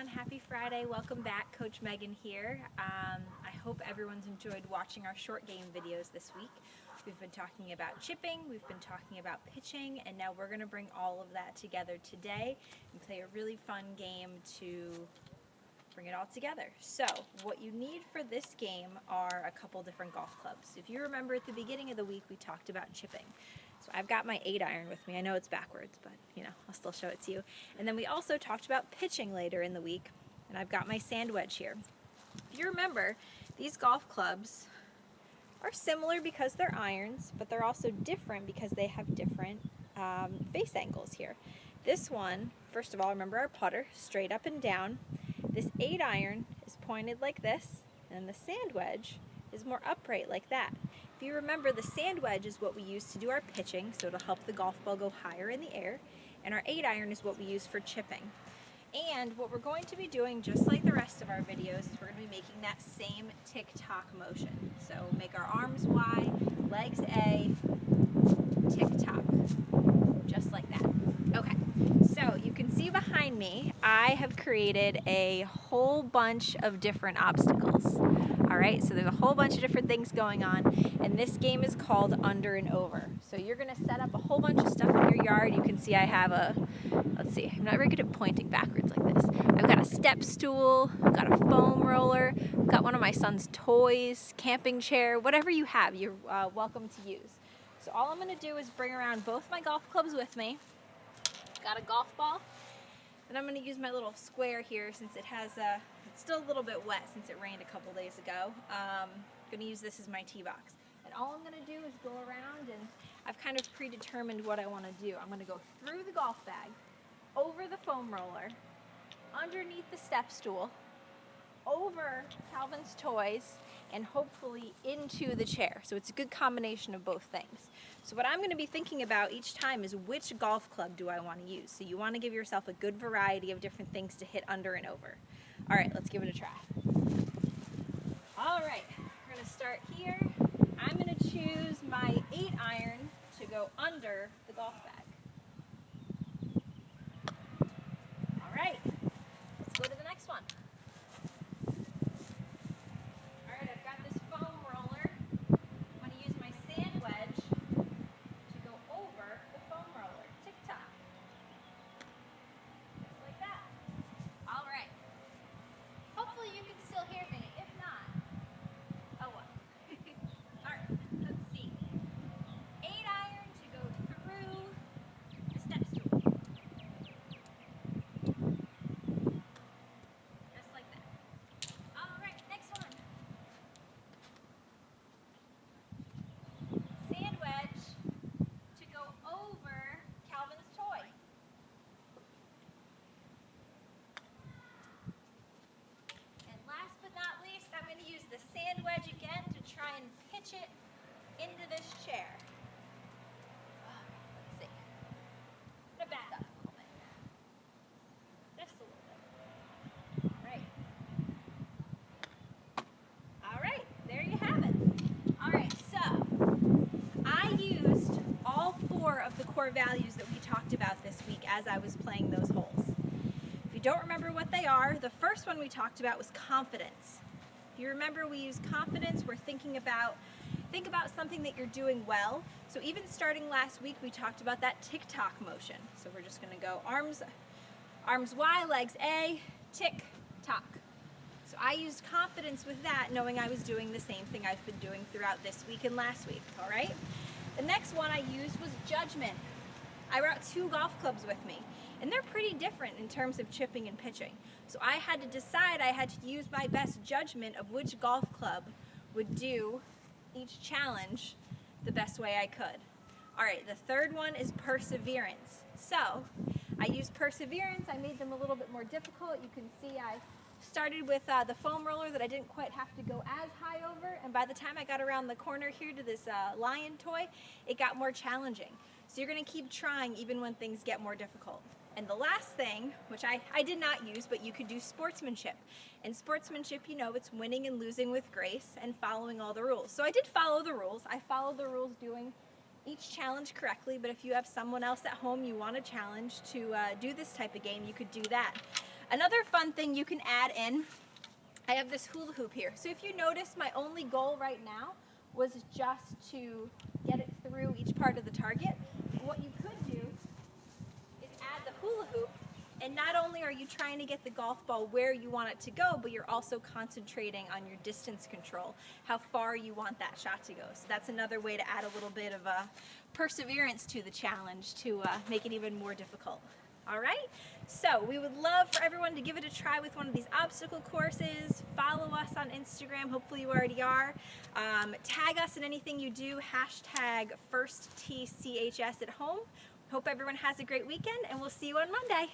everyone. Happy Friday. Welcome back. Coach Megan here. I hope everyone's enjoyed watching our short game videos this week. We've been talking about chipping, we've been talking about pitching, and now we're going to bring all of that together today and play a really fun game to bring it all together. So what you need for this game are a couple different golf clubs. If you remember at the beginning of the week, we talked about chipping. So I've got my 8-iron with me. I know it's backwards, but I'll still show it to you. And then we also talked about pitching later in the week, and I've got my sand wedge here. If you remember, these golf clubs are similar because they're irons, but they're also different because they have different face angles here. This one, first of all, remember our putter, straight up and down. This 8-iron is pointed like this, and the sand wedge is more upright like that. If you remember, the sand wedge is what we use to do our pitching, so it'll help the golf ball go higher in the air, and our 8-iron is what we use for chipping. And what we're going to be doing, just like the rest of our videos, is we're going to be making that same tick-tock motion. So make our arms Y, legs A, tick-tock, just like that. Okay, so you can see behind me, I have created a whole bunch of different obstacles. All right, so there's a whole bunch of different things going on, and this game is called Under and Over. So you're gonna set up a whole bunch of stuff in your yard. You can see I have let's see, I'm not very good at pointing backwards like this. I've got a step stool, I've got a foam roller, I've got one of my son's toys, camping chair, whatever you have, you're welcome to use. So all I'm gonna do is bring around both my golf clubs with me. Got a golf ball, and I'm gonna use my little square here since it has it's still a little bit wet since it rained a couple days ago. I'm going to use this as my tee box. And all I'm going to do is go around, and I've kind of predetermined what I want to do. I'm going to go through the golf bag, over the foam roller, underneath the step stool, over Calvin's toys, and hopefully into the chair. So it's a good combination of both things. So what I'm going to be thinking about each time is which golf club do I want to use. So you want to give yourself a good variety of different things to hit under and over. All right, let's give it a try. All right, we're going to start here. I'm going to choose my 8-iron to go under the golf bag. All right, let's go to the next one. All right, I've got this foam roller. I'm going to use my sand wedge to go over the foam roller. Tick-tock. Just like that. All right. Hopefully you can still hear me. If not, oh well. All right, let's see. 8-iron to go through the step stool. Just like that. All right, next one. Sand wedge to go over Calvin's toy. And last but not least, I'm going to use the sand wedge again to try and pitch it into this chair. Let's see. I'm going to back up a little bit. Just a little bit. All right, there you have it. All right, so I used all 4 of the core values that we talked about this week as I was playing those holes. If you don't remember what they are, the first one we talked about was confidence. If you remember, we use confidence. We're think about something that you're doing well. So even starting last week, we talked about that tick-tock motion. So we're just going to go arms Y, legs A, tick-tock. So I used confidence with that, knowing I was doing the same thing I've been doing throughout this week and last week. All right. The next one I used was judgment. I brought 2 golf clubs with me, and they're pretty different in terms of chipping and pitching. So I had to decide, I had to use my best judgment of which golf club would do each challenge the best way I could. All right, the third one is perseverance. So I used perseverance. I made them a little bit more difficult. You can see I started with the foam roller that I didn't quite have to go as high over, and by the time I got around the corner here to this lion toy, it got more challenging. So you're going to keep trying even when things get more difficult. And the last thing, which I did not use, but you could do sportsmanship. And sportsmanship, it's winning and losing with grace and following all the rules. So I did follow the rules. I followed the rules doing each challenge correctly, but if you have someone else at home you want to challenge to do this type of game, you could do that. Another fun thing you can add in, I have this hula hoop here. So if you notice, my only goal right now was just to get it through each part of the target. What you could do is add the hula hoop, and not only are you trying to get the golf ball where you want it to go, but you're also concentrating on your distance control, how far you want that shot to go. So that's another way to add a little bit of a perseverance to the challenge to make it even more difficult. All right, so we would love for everyone to give it a try with one of these obstacle courses. Follow us on Instagram, hopefully you already are. Tag us in anything you do, hashtag #FirstTCHS at home. Hope everyone has a great weekend, and we'll see you on Monday.